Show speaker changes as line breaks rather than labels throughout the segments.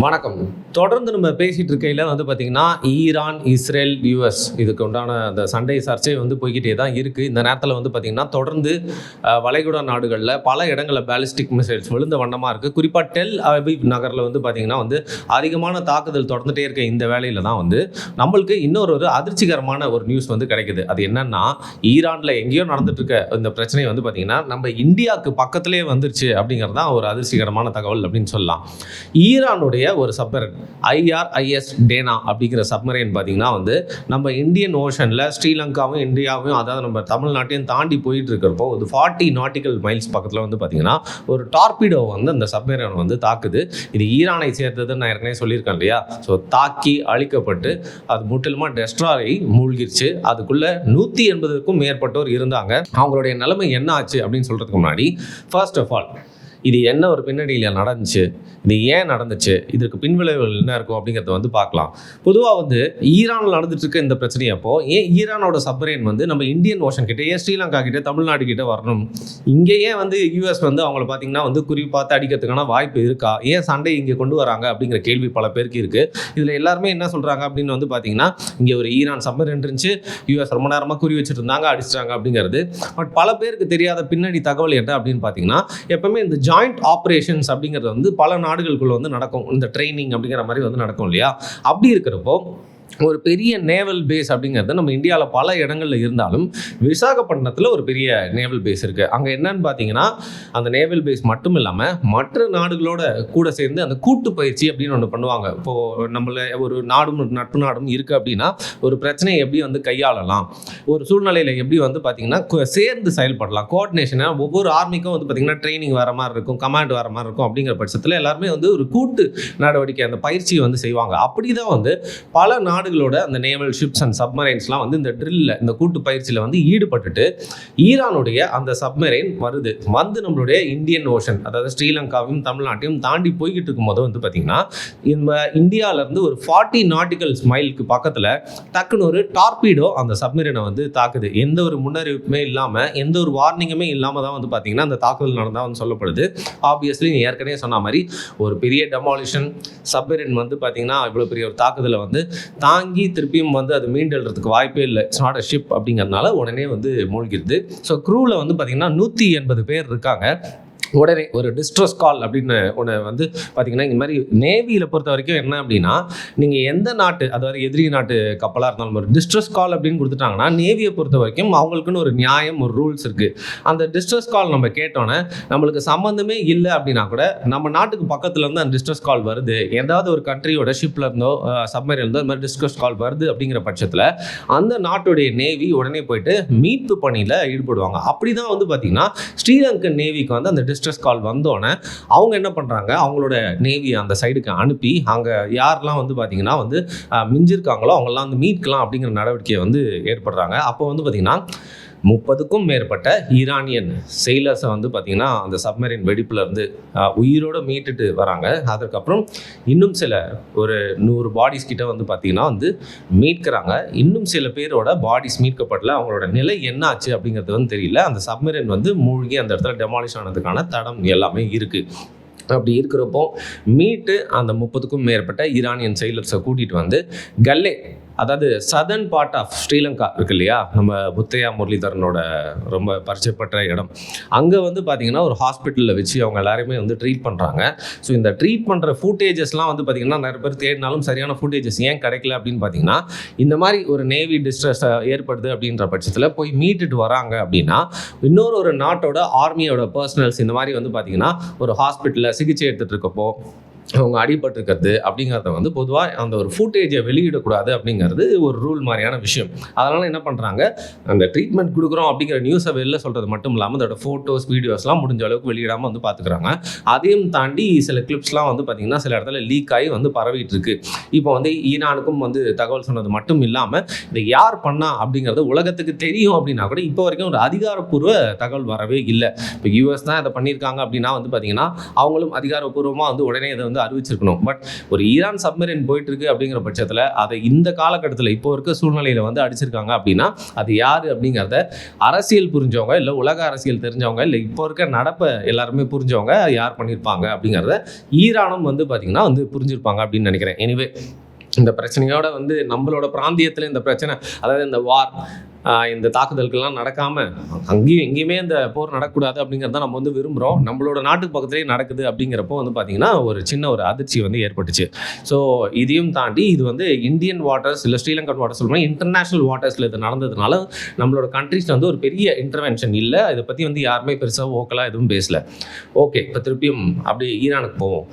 வணக்கம். தொடர்ந்து நம்ம பேசிட்டு இருக்கையில் பார்த்தீங்கன்னா, ஈரான், இஸ்ரேல், யுஎஸ் இதுக்கு உண்டான அந்த சண்டை சர்ச்சை போய்க்கிட்டே தான் இருக்குது. இந்த நேரத்தில் பார்த்தீங்கன்னா, தொடர்ந்து வளைகுடா நாடுகளில் பல இடங்களில் பேலிஸ்டிக் மிசைல்ஸ் விழுந்த வண்ணமாக இருக்குது. குறிப்பாக டெல் அவீவ் நகரில் பார்த்தீங்கன்னா அதிகமான தாக்குதல் தொடர்ந்துட்டே இருக்க இந்த வேளையில் தான் நம்மளுக்கு இன்னொரு அதிர்ச்சிகரமான ஒரு நியூஸ் கிடைக்குது. அது என்னன்னா, ஈரானில் எங்கேயோ நடந்துட்டு இருக்க இந்த பிரச்சனை பார்த்தீங்கன்னா, நம்ம இந்தியாவுக்கு பக்கத்திலே வந்துருச்சு அப்படிங்கிறது தான் ஒரு அதிர்ச்சிகரமான தகவல் அப்படின்னு சொல்லலாம். ஈரானுடைய ஒரு சப்மரைன் IRIS டேனா அப்படிங்கிற சப்மரைன் பார்த்தீங்கன்னா நம்ம இந்தியன் ஓஷனில் ஸ்ரீலங்காவும் இந்தியாவையும், அதாவது நம்ம தமிழ்நாட்டையும் தாண்டி போயிட்டு இருக்கிறப்போ ஒரு 40 நாட்டிக்கல் மைல்ஸ் பக்கத்தில் பார்த்தீங்கன்னா ஒரு டார்பிடோ அந்த சப்மரைன் தாக்குது. இது ஈரானை சேர்ந்ததுன்னு நான் ஏற்கனவே சொல்லியிருக்கேன் இல்லையா. ஸோ தாக்கி அழிக்கப்பட்டு அது முற்றிலுமா டெஸ்ட்ராய் மூழ்கிருச்சு. அதுக்குள்ள 180க்கும் மேற்பட்டோர் இருந்தாங்க. அவங்களுடைய நிலைமை என்ன ஆச்சு அப்படின்னு சொல்றதுக்கு முன்னாடி, ஃபர்ஸ்ட் ஆஃப் ஆல் இது என்ன ஒரு பின்னணியில் நடந்துச்சு, இது ஏன் நடந்துச்சு, இதற்கு பின்விளைவுகள் என்ன இருக்கும் அப்படிங்கிறத பார்க்கலாம். பொதுவாக ஈரானில் நடந்துட்டு இருக்க இந்த பிரச்சனை அப்போ ஏன் ஈரானோட சப்மரைன் நம்ம இந்தியன் ஓஷன் கிட்டே, ஏன் ஸ்ரீலங்கா கிட்டே, தமிழ்நாடு கிட்டே வரணும்? இங்கே ஏன் யூஎஸ் அவங்கள பார்த்தீங்கன்னா குறி பார்த்து அடிக்கிறதுக்கான வாய்ப்பு இருக்கா? ஏன் சண்டை இங்கே கொண்டு வராங்க அப்படிங்கிற கேள்வி பல பேருக்கு இருக்குது. இதில் எல்லாருமே என்ன சொல்கிறாங்க அப்படின்னு பார்த்தீங்கன்னா, இங்கே ஒரு ஈரான் சப்மரைன் இருந்துச்சு, யூஎஸ் ரொம்ப நேரமாக குறி வச்சுட்டு இருந்தாங்க, அடிச்சிட்டாங்க அப்படிங்கிறது. பட் பல பேருக்கு தெரியாத பின்னணி தகவல் என்ன அப்படின்னு பார்த்தீங்கன்னா, எப்பவுமே இந்த ஜாயிண்ட் ஆப்ரேஷன்ஸ் அப்படிங்கிறது பல நாடுகளுக்குள்ள நடக்கும். இந்த ட்ரைனிங் அப்படிங்கிற மாதிரி நடக்கும் இல்லையா. அப்படி இருக்கிறப்போ ஒரு பெரிய நேவல் பேஸ் அப்படிங்கிறது நம்ம இந்தியாவில் பல இடங்களில் இருந்தாலும் விசாகப்பட்டினத்தில் ஒரு பெரிய நேவல் பேஸ் இருக்குது. அங்கே என்னன்னு பார்த்தீங்கன்னா, அந்த நேவல் பேஸ் மட்டும் இல்லாமல் மற்ற நாடுகளோட கூட சேர்ந்து அந்த கூட்டு பயிற்சி அப்படின்னு ஒன்று பண்ணுவாங்க. இப்போது நம்மள ஒரு நாடும் நட்பு நாடும் இருக்குது அப்படின்னா ஒரு பிரச்சனையை எப்படி கையாளலாம், ஒரு சூழ்நிலையில் எப்படி பார்த்தீங்கன்னா சேர்ந்து செயல்படலாம், கோஆர்டினேஷனாக ஒவ்வொரு ஆர்மிக்கும் பார்த்தீங்கன்னா ட்ரைனிங் வர மாதிரி இருக்கும், கமாண்ட் வர மாதிரி இருக்கும். அப்படிங்கிற பட்சத்தில் எல்லாருமே ஒரு கூட்டு நடவடிக்கை அந்த பயிற்சியை செய்வாங்க. அப்படி தான் பல நாடுகளோட அந்த நேவல் ஷிப்ஸ் அண்ட் சப்மரைன்ஸ்லாம் இந்த ட்ரில்ல, இந்த கூட்டு பயிற்சியில் ஈடுபட்டுட்டு ஈரானுடைய அந்த சப்மரைன் வருது நம்மளுடைய இந்தியன் ஓஷன், அதாவது ஸ்ரீலங்காவையும் தமிழ்நாட்டையும் தாண்டி போய்கிட்டு இருக்கும்போது பார்த்தீங்கன்னா, இந்த இந்தியாவிலேருந்து ஒரு 40 நாட்டிக்கல் மைலுக்கு பக்கத்தில் டக்குன்னு ஒரு டார்பீடோ அந்த சப்மரைனை தாக்குது. எந்த ஒரு முன்னறிவிப்புமே இல்லாமல், எந்த ஒரு வார்னிங்குமே இல்லாமல் தான் பார்த்தீங்கன்னா அந்த தாக்குதல் நடந்தால் சொல்லப்படுது. ஆப்வியஸ்லி ஏற்கனவே சொன்ன மாதிரி ஒரு பெரிய டெமாலிஷன் சப்மரைன் பார்த்தீங்கன்னா இவ்வளோ பெரிய ஒரு தாக்குதலை தாங்கி திருப்பியும் அது மீண்டெழுறதுக்கு வாய்ப்பே இல்லை. இட்ஸ் நாட் அ ஷிப் அப்படிங்கிறதுனால உடனே மூழ்கிடுது. ஸோ க்ரூவில் பார்த்தீங்கன்னா 180 பேர் இருக்காங்க. உடனே ஒரு டிஸ்ட்ரெஸ் கால் அப்படின்னு ஒன்று பார்த்தீங்கன்னா, இந்த மாதிரி நேவியில் பொறுத்த வரைக்கும் என்ன அப்படின்னா, நீங்கள் எந்த நாட்டு, அதாவது எதிரி நாட்டு கப்பலாக இருந்தாலும் ஒரு டிஸ்ட்ரெஸ் கால் அப்படின்னு கொடுத்துட்டாங்கன்னா, நேவியை பொறுத்த வரைக்கும் அவங்களுக்குன்னு ஒரு நியாயம், ஒரு ரூல்ஸ் இருக்குது. அந்த டிஸ்ட்ரெஸ் கால் நம்ம கேட்டோன்னே நம்மளுக்கு சம்மந்தமே இல்லை அப்படின்னா கூட நம்ம நாட்டுக்கு பக்கத்துலேருந்து அந்த டிஸ்ட்ரெஸ் கால் வருது, ஏதாவது ஒரு கண்ட்ரியோட ஷிப்பில் இருந்தோ சப்மரைன் இருந்தோ இந்த மாதிரி டிஸ்ட்ரெஸ் கால் வருது அப்படிங்கிற பட்சத்தில் அந்த நாட்டுடைய நேவி உடனே போயிட்டு மீட்பு பணியில் ஈடுபடுவாங்க. அப்படி தான் பார்த்தீங்கன்னா ஸ்ரீலங்கன் நேவிக்கு அந்த டிஸ்ட்ரெஸ் கால் வந்தோடனே அவங்க என்ன பண்ணுறாங்க, அவங்களோட நேவி அந்த சைடுக்கு அனுப்பி அங்கே யாரெல்லாம் பார்த்தீங்கன்னா மிஞ்சிருக்காங்களோ அவங்களாம் மீட்கலாம் அப்படிங்கிற நடவடிக்கையை ஏற்படுறாங்க. அப்போ பார்த்தீங்கன்னா 30க்கும் மேற்பட்ட ஈரானியன் செயிலர்ஸை பார்த்தீங்கன்னா அந்த சப்மரைன் வெடிப்புலேருந்து உயிரோடு மீட்டுட்டு வராங்க. அதுக்கப்புறம் இன்னும் சில ஒரு 100 பாடிஸ் கிட்ட பார்த்தீங்கன்னா மீட்கிறாங்க. இன்னும் சில பேரோட பாடிஸ் மீட்கப்படல. அவங்களோட நிலை என்ன ஆச்சு அப்படிங்கிறது தெரியல. அந்த சப்மரைன் மூழ்கி அந்த இடத்துல டெமாலிஷ் ஆனதுக்கான தடம் எல்லாமே இருக்குது. அப்படி இருக்கிறப்போ மீட்டு அந்த 30க்கும் மேற்பட்ட ஈரானியன் செயிலர்ஸை கூட்டிகிட்டு கல்லே, அதாவது சதர்ன் பார்ட் ஆஃப் ஸ்ரீலங்கா இருக்கு இல்லையா, நம்ம முத்தையா முரளிதரனோட ரொம்ப பரிச்சயப்பட்ட இடம், அங்கே பார்த்தீங்கன்னா ஒரு ஹாஸ்பிட்டலில் வச்சு அவங்க எல்லாருமே ட்ரீட் பண்ணுறாங்க. ஸோ இந்த ட்ரீட் பண்ணுற ஃபுட்டேஜஸ்லாம் பார்த்தீங்கன்னா நிறைய பேர் தேடினாலும் சரியான ஃபுட்டேஜஸ் ஏன் கிடைக்கல அப்படின்னு பார்த்தீங்கன்னா, இந்த மாதிரி ஒரு நேவி டிஸ்ட்ரெஸ் ஏற்படுது அப்படின்ற பட்சத்தில் போய் மீட்டுட்டு வராங்க அப்படின்னா இன்னொரு ஒரு நாட்டோட ஆர்மியோட பர்சனல்ஸ் இந்த மாதிரி பார்த்தீங்கன்னா ஒரு ஹாஸ்பிட்டலில் சிகிச்சை எடுத்துகிட்டு இருக்கப்போ அவங்க அடிபட்டிருக்கிறது அப்படிங்கிறத பொதுவாக அந்த ஒரு ஃபுட்டேஜை வெளியிடக்கூடாது அப்படிங்கிறது ஒரு ரூல் மாதிரியான விஷயம். அதனால் என்ன பண்ணுறாங்க, அந்த ட்ரீட்மெண்ட் கொடுக்குறோம் அப்படிங்கிற நியூஸை வெளில சொல்கிறது மட்டும் இல்லாமல் அதோட ஃபோட்டோஸ் வீடியோஸ்லாம் முடிஞ்ச அளவுக்கு வெளியிடாமல் பார்த்துக்கிறாங்க. அதையும் தாண்டி சில கிளிப்ஸ்லாம் பார்த்திங்கன்னா சில இடத்துல லீக் ஆகி பரவிட்டு இருக்கு. இப்போ ஈரானுக்கும் தகவல் சொன்னது மட்டும் இல்லாமல் இதை யார் பண்ணா அப்படிங்கிறது உலகத்துக்கு தெரியும் அப்படின்னா கூட இப்போ வரைக்கும் ஒரு அதிகாரப்பூர்வ தகவல் வரவே இல்லை. இப்போ யூஎஸ் தான் இதை பண்ணியிருக்காங்க அப்படின்னா பார்த்திங்கன்னா அவங்களும் அதிகாரப்பூர்வமாக உடனே இதை வந்து அறிவிச்சிருக்கணும். பட் ஒரு ஈரான் சப்மரின் போயிட்டு இருக்கு அப்படிங்கிற பட்சத்தில் அதை இந்த காலகட்டத்தில் இப்போ இருக்க சூழ்நிலையில் வந்து அடிச்சிருக்காங்க அப்படின்னா அது யார் அப்படிங்கிறத அரசியல் புரிஞ்சவங்க, இல்லை உலக அரசியல் தெரிஞ்சவங்க, இல்லை இப்போ இருக்க நடப்பை எல்லாருமே புரிஞ்சவங்க யார் பண்ணியிருப்பாங்க அப்படிங்கிறத ஈரானும் வந்து பார்த்திங்கன்னா வந்து புரிஞ்சிருப்பாங்க அப்படின்னு நினைக்கிறேன். எனிவே இந்த பிரச்சனையோட வந்து நம்மளோட பிராந்தியத்தில் இந்த பிரச்சனை, அதாவது இந்த வார், இந்த தாக்குதல்கள்லாம் நடக்காமல் அங்கேயும் எங்கேயுமே இந்த போர் நடக்கக்கூடாது அப்படிங்கிறத நம்ம வந்து விரும்புகிறோம். நம்மளோட நாட்டுக்கு பக்கத்துலேயே நடக்குது அப்படிங்கிறப்போ வந்து பார்த்திங்கன்னா ஒரு சின்ன ஒரு அதிர்ச்சி வந்து ஏற்பட்டுச்சு. ஸோ இதையும் தாண்டி இது வந்து இந்தியன் வாட்டர்ஸ் இல்லை ஸ்ரீலங்கன் வாட்டர்ஸ் சொல்லுவாங்க, இன்டர்நேஷ்னல் வாட்டர்ஸில் இது நடந்ததுனால நம்மளோட கண்ட்ரிஸில் வந்து ஒரு பெரிய இன்டர்வென்ஷன் இல்லை. இதை பற்றி வந்து யாருமே பெருசாக ஓக்கலாக எதுவும் பேசலை. ஓகே, இப்போ திருப்பியும் அப்படி ஈரானுக்கு போவோம்.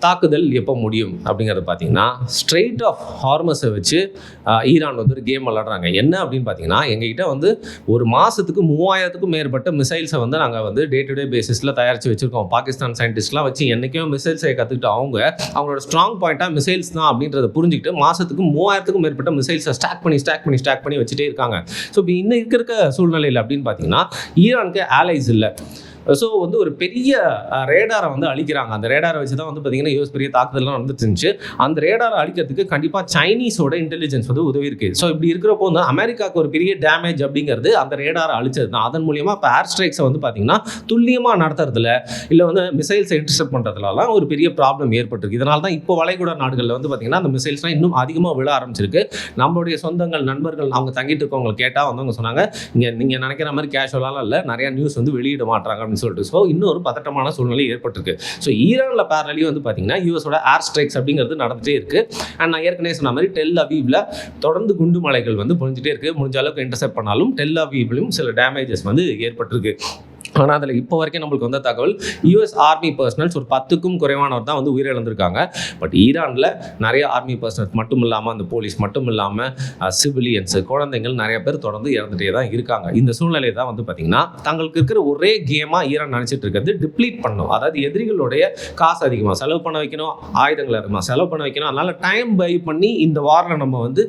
தாக்குதல் எப்போ முடியும் அப்படிங்கிறத பார்த்தீங்கன்னா, ஸ்ட்ரெயிட் ஆஃப் ஹார்மஸை வச்சு ஈரான் வந்து ஒரு கேம் விளாடுறாங்க. என்ன அப்படின்னு பார்த்தீங்கன்னா, எங்ககிட்ட வந்து ஒரு மாதத்துக்கு 3000க்கும் மேற்பட்ட மிசைல்ஸை வந்து நாங்கள் வந்து டே டு டே பேசிஸில் தயாரித்து வச்சுருக்கோம். பாகிஸ்தான் சயின்டிஸ்ட்லாம் வச்சு என்றைக்கும் மிசைல்ஸை கற்றுக்கிட்டு அவங்களோட ஸ்ட்ராங் பாயிண்ட்டாக மிசைல்ஸ் தான் அப்படின்றத புரிஞ்சுக்கிட்டு மாதத்துக்கு 3000க்கும் மேற்பட்ட மிசைல்ஸை ஸ்டாக் பண்ணி வச்சுட்டே இருக்காங்க. ஸோ இப்போ இன்னும் இருக்க சூழ்நிலையில் அப்படின்னு பார்த்தீங்கன்னா, ஈரானுக்கு ஆலைஸ் இல்லை. ஸோ வந்து ஒரு பெரிய ரேடாரை வந்து அழிக்கிறாங்க. அந்த ரேடாரை வச்சு தான் வந்து பார்த்திங்கன்னா யூஎஸ் பெரிய தாக்குதல்லாம் வந்துட்டு இருந்துச்சு. அந்த ரேடாரை அழிக்கிறதுக்கு கண்டிப்பாக சைனீஸோட இன்டெலிஜென்ஸ் வந்து உதவி இருக்குது. ஸோ இப்படி இருக்கிறப்போ வந்து அமெரிக்காவுக்கு ஒரு பெரிய டேமேஜ் அப்படிங்கிறது அந்த ரேடாரை அழிச்சது தான். அதன் மூலியமாக இப்போ ஏர் ஸ்ட்ரைக்ஸை வந்து பார்த்திங்கன்னா துல்லியமாக நடத்துறதுல, இல்லை வந்து மிசைல்ஸை இன்டர்செப்ட் பண்ணுறதுலாம் ஒரு பெரிய ப்ராப்ளம் ஏற்பட்டிருக்கு. இதனால தான் இப்போ வளைகுடா நாடுகளில் வந்து பார்த்திங்கன்னா அந்த மிசைல்ஸ்லாம் இன்னும் அதிகமாக விழ ஆரம்பிச்சிருக்கு. நம்மளுடைய சொந்தங்கள், நண்பர்கள், அவங்க தங்கிட்டு இருக்கவங்க கேட்டால் வந்து அவங்க சொன்னாங்க, இங்கே நீங்கள் நினைக்கிற மாதிரி கேஷுவலாலாம் இல்லை, நிறையா நியூஸ் வந்து வெளியிட மாட்டாங்க சொல்லிட்டு. ஸோ இன்னொரு பதட்டமான சூழ்நிலை ஏற்பட்டிருக்கு. ஸோ ஈரானில் பேரலையும் வந்து பார்த்தீங்கன்னா யூஎஸோட ஏர் ஸ்ட்ரைக்ஸ் அப்படிங்கிறது நடந்துகிட்டே இருக்கு. அண்ட் நான் ஏற்கனவே சொன்ன மாதிரி டெல் அவீவ்ல தொடர்ந்து குண்டு மலைகள் வந்து பொழிஞ்சிட்டே இருக்கு. முடிஞ்ச அளவுக்கு இன்டர்செப்ட் பண்ணாலும் டெல் அவீவ்லையும் சில டேமேஜஸ் வந்து ஏற்பட்டிருக்கு. ஆனால் அதில் இப்போ வரைக்கும் நம்மளுக்கு வந்த தகவல், யூஎஸ் ஆர்மி பர்சனல்ஸ் ஒரு 10க்கும் குறைவானவர் தான் வந்து உயிரிழந்திருக்காங்க. பட் ஈரானில் நிறைய ஆர்மி பர்சனல்ஸ் மட்டும் இல்லாமல், அந்த போலீஸ் மட்டும் இல்லாமல், சிவிலியன்ஸு, குழந்தைகள் நிறைய பேர் தொடர்ந்து இறந்துட்டே தான் இருக்காங்க. இந்த சூழ்நிலை தான் வந்து பார்த்திங்கன்னா தங்களுக்கு இருக்கிற ஒரே கேமாக ஈரான் நினச்சிட்டு இருக்கிறது டிப்ளீட் பண்ணணும். அதாவது எதிரிகளுடைய காசு அதிகமாக செலவு பண்ண வைக்கணும், ஆயுதங்கள் அதிகமாக செலவு பண்ண வைக்கணும். அதனால் டைம் பை பண்ணி இந்த வாரில் நம்ம வந்து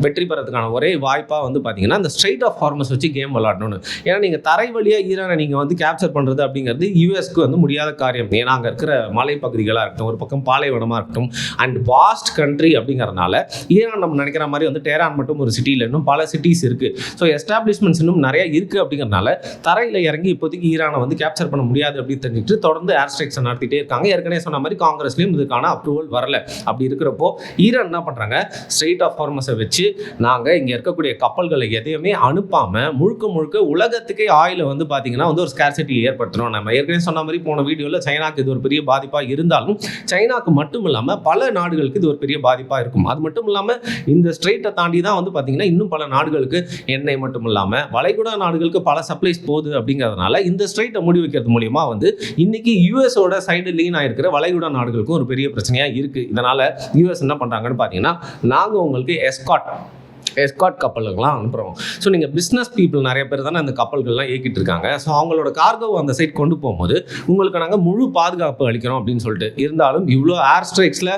வெற்றி பெறதுக்கான ஒரே வாய்ப்பாக வந்து பார்த்திங்கன்னா இந்த ஸ்ட்ரெயிட் ஆஃப் ஹார்மஸ் வச்சு கேம் விளாடணும்னு. ஏன்னா நீங்கள் தரை வழியாக ஈரான் நீங்கள் வந்து கேப்சர் பண்ணுறது அப்படிங்கிறது யூஎஸ்க்கு வந்து முடியாத காரியம். ஏன்னா அங்கே இருக்கிற மலைப்பகுதிகளாக இருக்கட்டும், ஒரு பக்கம் பாலைவனமாக இருக்கட்டும், அண்ட் வாஸ்ட் கண்ட்ரி அப்படிங்கிறதுனால ஈரான் நம்ம நினைக்கிற மாதிரி வந்து டெஹரான் மட்டும் ஒரு சிட்டியில் இன்னும் பல சிட்டிஸ் இருக்குது. ஸோ எஸ்டாப்ளிஷ்மெண்ட்ஸ் இன்னும் நிறைய இருக்குது. அப்படிங்கிறதுனால தரையில் இறங்கி இப்போதைக்கு ஈரானை வந்து கேப்சர் பண்ண முடியாது அப்படின்னு தெரிஞ்சுட்டு தொடர்ந்து ஏர் ஸ்ட்ரைக்ஸை நடத்திட்டே இருக்காங்க. ஏற்கனவே சொன்ன மாதிரி காங்கிரஸ்லையும் இதுக்கான அப்ரூவல் வரல. அப்படி இருக்கிறப்போ ஈரான் என்ன பண்ணுறாங்க, ஸ்ட்ரெயிட் ஆஃப் ஹார்மஸை வச்சு நாங்கள் இங்கே இருக்கக்கூடிய கப்பல்களை எதையுமே அனுப்பாமல் முழுக்க உலகத்துக்கே ஆயிலை வந்து பார்த்தீங்கன்னா வந்து ஒரு ஸ்கேர்சிட்டி ஏற்படுத்தணும். நம்ம ஏற்கனவே சொன்ன மாதிரி போன வீடியோவில் சைனாக்கு இது ஒரு பெரிய பாதிப்பாக இருந்தாலும், சைனாக்கு மட்டும் இல்லாமல் பல நாடுகளுக்கு இது ஒரு பெரிய பாதிப்பாக இருக்கும். அது மட்டும் இல்லாமல் இந்த ஸ்ட்ரெயிட்டை தாண்டி தான் வந்து பார்த்தீங்கன்னா இன்னும் பல நாடுகளுக்கு எண்ணெய் மட்டும் இல்லாமல் வளைகுடா நாடுகளுக்கு பல சப்ளைஸ் போகுது. அப்படிங்கிறதுனால இந்த ஸ்ட்ரெயிட்டை மூடி வைக்கிறது மூலியமா வந்து இன்னைக்கு யூஎஸோட சைடு லீன் ஆயிருக்கிற வளைகுடா நாடுகளுக்கும் ஒரு பெரிய பிரச்சனையாக இருக்குது. இதனால் யூஎஸ் என்ன பண்ணுறாங்கன்னு பார்த்தீங்கன்னா, நாங்கள் உங்களுக்கு எஸ்காட் கப்பல்கள்லாம் அனுப்புகிறோம். ஸோ நீங்கள் பிஸ்னஸ் பீப்புள் நிறைய பேர் தானே அந்த கப்பல்கள்லாம் இயக்கிட்டு இருக்காங்க. ஸோ அவங்களோட கார்கோவை அந்த சைட் கொண்டு போகும்போது உங்களுக்கு நாங்கள் முழு பாதுகாப்பு அளிக்கிறோம் அப்படின்னு சொல்லிட்டு இருந்தாலும், இவ்வளோ ஏர் ஸ்ட்ரைக்ஸில்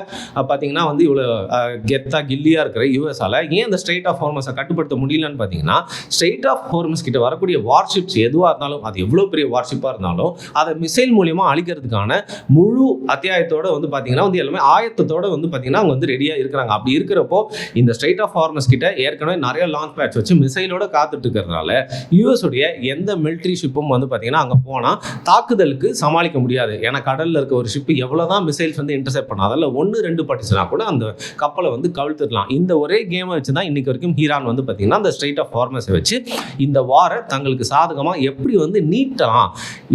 பார்த்தீங்கன்னா வந்து இவ்வளோ கெத்தாக கில்லியாக இருக்கிற யூஎஸால் ஏன் அந்த ஸ்ட்ரெயிட் ஆஃப் ஹார்மஸை கட்டுப்படுத்த முடியலன்னு பார்த்தீங்கன்னா, ஸ்ட்ரெயிட் ஆஃப் ஹார்மஸ் கிட்ட வரக்கூடிய வார்ஷிப்ஸ் எதுவாக இருந்தாலும், அது எவ்வளோ பெரிய வார்ஷிப்பாக இருந்தாலும் அதை மிசைல் மூலியமாக அழிக்கிறதுக்கான முழு அத்தியாயத்தோடு வந்து பார்த்தீங்கன்னா வந்து எல்லாமே ஆயத்தத்தோடு வந்து பார்த்தீங்கன்னா அவங்க வந்து ரெடியாக இருக்கிறாங்க. அப்படி இருக்கிறப்போ இந்த ஸ்ட்ரெயிட் ஆஃப் ஹார்மஸ் கிட்ட ஏற்கனவே நிறைய லான்ச் பேட்ஸ் வச்சு மிசைலோட காத்துட்டு இருக்கிறதுனால யூஎஸ் உடைய எந்த மிலிட்ரி ஷிப்பும் வந்து பார்த்தீங்கன்னா அங்கே போனால் தாக்குதலுக்கு சமாளிக்க முடியாது. ஏன்னா கடலில் இருக்க ஒரு ஷிப்பு எவ்வளோதான் மிசைல்ஸ் வந்து இன்டர்செப்ட் பண்ணால் அதில் 1-2 பட்டுச்சுன்னா கூட அந்த கப்பலை வந்து கவிழ்த்துடலாம். இந்த ஒரே கேமை வச்சு தான் இன்னைக்கு வரைக்கும் ஈரான் வந்து பார்த்தீங்கன்னா அந்த ஸ்ட்ரெயிட் ஆஃப் ஹார்மஸை வச்சு இந்த வாரை தங்களுக்கு சாதகமாக எப்படி வந்து நீட்டலாம்,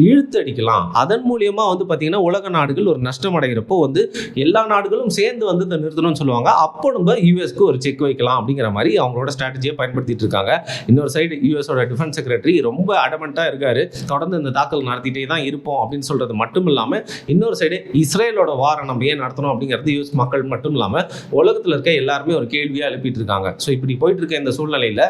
இழுத்தடிக்கலாம். அதன் மூலியமாக வந்து பார்த்தீங்கன்னா உலக நாடுகள் ஒரு நஷ்டம் அடைகிறப்போ வந்து எல்லா நாடுகளும் சேர்ந்து வந்து இந்த நிறுத்தணும்னு சொல்லுவாங்க. அப்போ நம்ம யூஎஸ்க்கு ஒரு செக் வைக்கலாம் அப்படிங்கிற மாதிரி அவங்களோட ஸ்ட்ராட்டஜியை பயன்படுத்திட்டு இருக்காங்க. இன்னொரு சைடு யூஎஸோட டிஃபென்ஸ் செக்ரட்டரி ரொம்ப அடமெண்ட்டாக இருக்காரு, தொடர்ந்து இந்த தாக்கல் நடத்திட்டே தான் இருப்போம் அப்படின்னு சொல்றது மட்டும் இல்லாமல், இன்னொரு சைடு இஸ்ரேலோட வாரை நம்ம ஏன் நடத்தணும் அப்படிங்கிறது யூஎஸ் மக்கள் மட்டும் இல்லாமல் உலகத்தில் இருக்க எல்லாருமே ஒரு கேள்வியாக எழுப்பிட்டு இருக்காங்க. ஸோ இப்படி போயிட்டு இருக்க இந்த சூழ்நிலையில்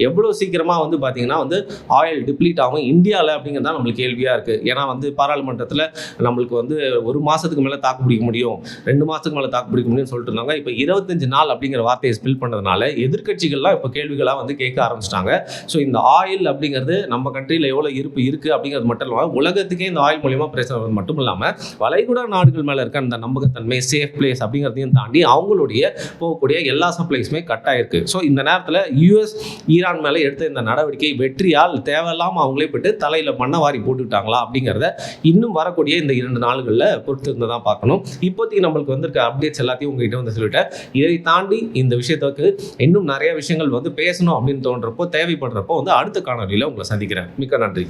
எவ்வளோ சீக்கிரமாக வந்து பார்த்தீங்கன்னா வந்து ஆயில் டிப்ளீட் ஆகும் இந்தியாவில் அப்படிங்கிறது தான் நம்மளுக்கு கேள்வியாக இருக்குது. ஏன்னா வந்து பாராளுமன்றத்தில் நம்மளுக்கு வந்து 1 மாதத்துக்கு மேலே தாக்கு பிடிக்க முடியும், 2 மாதத்துக்கு மேலே தாக்கு பிடிக்க முடியும்னு சொல்லிட்டு இருந்தாங்க. இப்போ 25 நாள் அப்படிங்கிற வார்த்தையை ஸ்பில் பண்ணதுனால எதிர்க்க எதிர்க்கட்சிகள்லாம் இப்போ கேள்விகளாக வந்து கேட்க ஆரம்பிச்சிட்டாங்க. ஸோ இந்த ஆயில் அப்படிங்கிறது நம்ம கண்ட்ரியில் எவ்வளோ இருப்பு இருக்குது அப்படிங்கிறது மட்டும் இல்லாமல் உலகத்துக்கே இந்த ஆயில் மூலியமா பிரச்சனை வர்றது மட்டும் இல்லாமல் வளைகுடா நாடுகள் மேலே இருக்க அந்த நம்பகத்தன்மை சேஃப் பிளேஸ் அப்படிங்கிறதையும் தாண்டி அவங்களுடைய போகக்கூடிய எல்லா சப்ளைஸுமே கட் ஆயிருக்கு. ஸோ இந்த நேரத்தில் யூஎஸ் ஈரான் மேலே எடுத்த இந்த நடவடிக்கை வெற்றியால் தேவையில்லாமல் அவங்களே போட்டு தலையில் மண்ணை வாரி போட்டுக்கிட்டாங்களா அப்படிங்கிறத இன்னும் வரக்கூடிய இந்த 2 நாள்களில் பொறுத்து இருந்து தான் பார்க்கணும். இப்போதைக்கு நம்மளுக்கு வந்திருக்க அப்டேட்ஸ் எல்லாத்தையும் உங்ககிட்ட வந்து சொல்லிட்டேன். இதை தாண்டி இந்த விஷயத்துக்கு இன்னும் நிறைய விஷயங்கள் வந்து பேசணும் அப்படின்னு தோன்றப்போ தேவைப்படுறப்போ வந்து அடுத்த காணொலியில் உங்களை சந்திக்கிறேன். மிக்க நன்றி.